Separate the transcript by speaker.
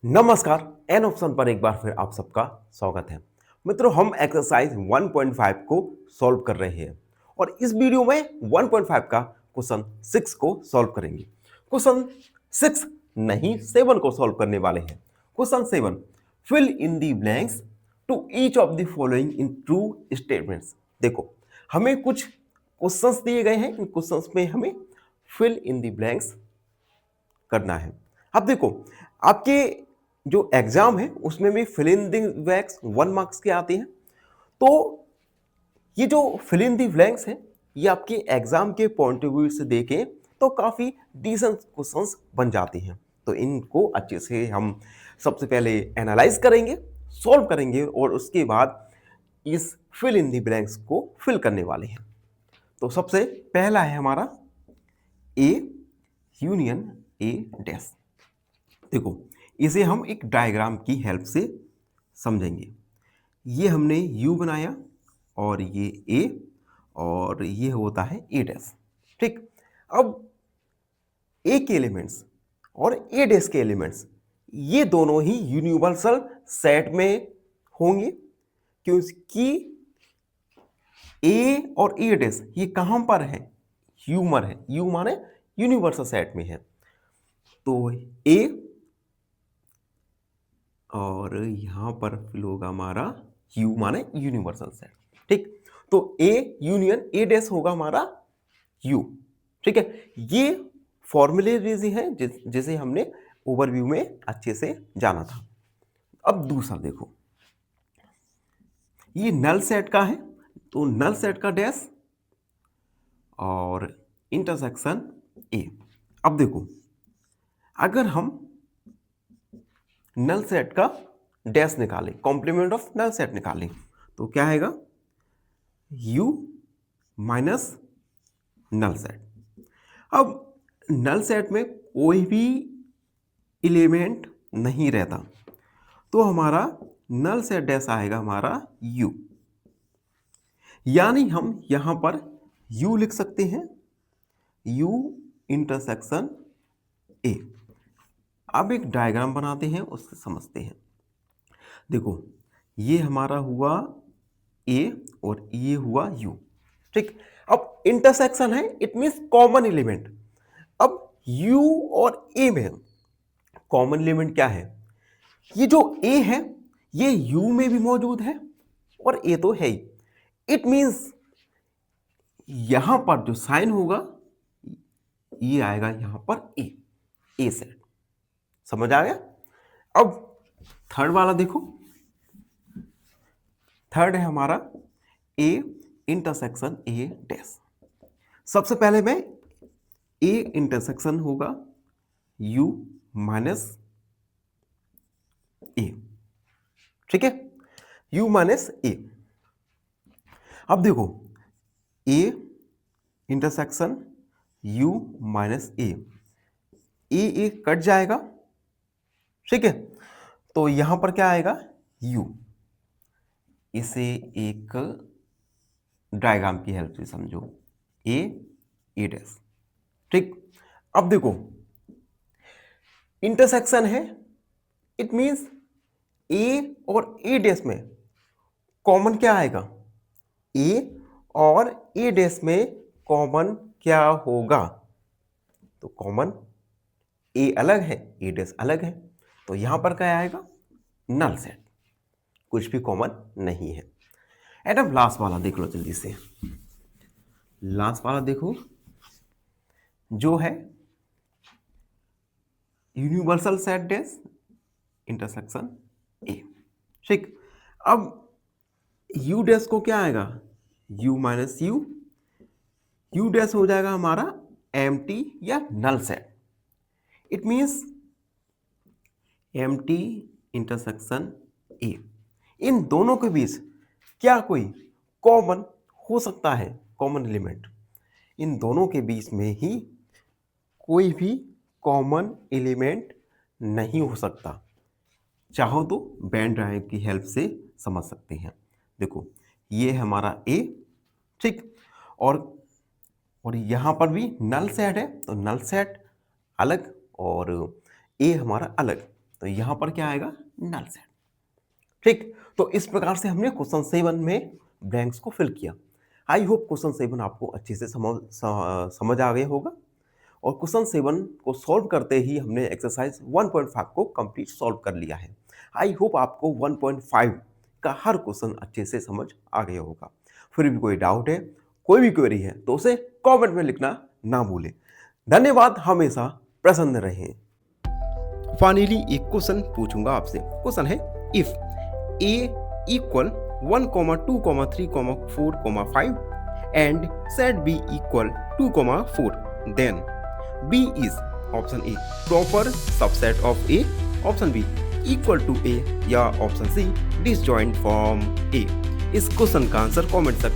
Speaker 1: नमस्कार। An option पर एक बार फिर आप सबका स्वागत है। मित्रों, हम एक्सरसाइज 1.5 को सॉल्व कर रहे हैं और इस वीडियो में 1.5 का क्वेश्चन 6 को सॉल्व करेंगे। क्वेश्चन 6 नहीं 7 को सॉल्व करने वाले हैं। Question 7, fill in the blanks to each of the following in true statements. देखो, हमें कुछ क्वेश्चंस दिए गए हैं, इन क्वेश्चंस में हमें फिल इन दी ब्लैंक्स करना है। अब देखो, आपके जो एग्जाम है उसमें भी fill in the blanks 1 marks के आते हैं। तो ये जो फिल इन द ब्लैंक्स है, ये आपके एग्जाम के पॉइंट ऑफ व्यू से देखें तो काफी डिसेंट क्वेश्चंस बन जाते हैं। तो इनको अच्छे से हम सबसे पहले एनालाइज करेंगे, सॉल्व करेंगे और उसके बाद इस फिल इन द ब्लैंक्स को फिल करने वाले हैं। तो सबसे पहला है हमारा ए यूनियन ए डैश। देखो, इसे हम एक डायग्राम की हेल्प से समझेंगे। ये हमने यू बनाया और ये ए और ये होता है ए डैश। ठीक, अब ए के एलिमेंट्स और ए डैश के एलिमेंट्स ये दोनों ही यूनिवर्सल सेट में होंगे, क्योंकि ए और ए डैश ये कहां पर है, ह्यूमर है, यू माने यूनिवर्सल सेट में है। तो ए और यहां पर फिल होगा हमारा यू माने यूनिवर्सल सेट। ठीक, तो ए यूनियन ए डैश होगा हमारा यू। ठीक है, ये फॉर्मूले है जिसे हमने ओवरव्यू में अच्छे से जाना था। अब दूसरा देखो, ये नल सेट का है, तो नल सेट का डैश और इंटरसेक्शन ए। अब देखो, अगर हम नल सेट का डैश निकालें, कॉम्प्लीमेंट ऑफ नल सेट निकालें, तो क्या आएगा, u माइनस नल सेट। अब नल सेट में कोई भी एलिमेंट नहीं रहता, तो हमारा नल सेट डैश आएगा हमारा u। यानी हम यहां पर u लिख सकते हैं, u इंटरसेक्शन a। अब एक डायग्राम बनाते हैं, उससे समझते हैं। देखो, ये हमारा हुआ a और ये हुआ u। ठीक, अब इंटरसेक्शन है, इट मींस कॉमन एलिमेंट। अब u और a में कॉमन एलिमेंट क्या है, ये जो a है ये u में भी मौजूद है और a तो है ही। इट मींस यहां पर जो साइन होगा ये आएगा यहां पर ए सेट। समझ आ गया? अब थर्ड वाला देखो, थर्ड है हमारा ए इंटरसेक्शन ए डैश। सबसे पहले मैं ए इंटरसेक्शन होगा u माइनस ए। ठीक है, u माइनस ए। अब देखो, A intersection u minus A, A cut जाएगा। ठीक है, तो यहां पर क्या आएगा, u। इसे एक डायग्राम की हेल्प से समझो, ए डैश। ठीक, अब देखो, इंटरसेक्शन है, इट मींस ए और ए डैश में कॉमन क्या आएगा, ए और ए डैश में कॉमन क्या होगा, तो कॉमन ए अलग है, ए डैश अलग है, तो यहां पर क्या आएगा, नल सेट, कुछ भी कॉमन नहीं है। एंड अब लास्ट वाला देख लो जल्दी से। लास्ट वाला देखो, जो है universal set dash intersection A. ठीक, अब यू डैश को क्या आएगा, U minus U, U dash हो जाएगा हमारा एम्प्टी या null set. It means empty intersection A. इन दोनों के बीच क्या कोई कॉमन हो सकता है, कॉमन एलिमेंट? इन दोनों के बीच में ही कोई भी कॉमन एलिमेंट नहीं हो सकता। चाहो तो वेन ड्राइव की हेल्प से समझ सकते हैं। देखो, ये हमारा ए। ठीक, और यहां पर भी नल सेट है, तो नल सेट अलग और ए हमारा अलग। तो यहाँ पर क्या आएगा, नल सेट। ठीक, तो इस प्रकार से हमने क्वेश्चन 7 में ब्लैंक्स को फिल किया। आई होप क्वेश्चन 7 आपको अच्छे से समझ आ गया होगा। और क्वेश्चन 7 को सॉल्व करते ही हमने एक्सरसाइज 1.5 को कंप्लीट सॉल्व कर लिया है। आई होप आपको 1.5 का हर क्वेश्चन अच्छे से समझ आ गया होगा। फिर भी कोई डाउट है, कोई भी क्वेरी है तो उसे कमेंट में लिखना ना भूलें। धन्यवाद, हमेशा प्रसन्न रहें। फाइनली एक क्वेश्चन पूछूंगा आपसे। क्वेश्चन है, if a equal 1, 2, 3, 4, 5 and set b equal 2, 4, then b is option A proper subset of A, option B equal to A या option C disjoint from A। इस क्वेश्चन का आंसर कमेंट सेक्शन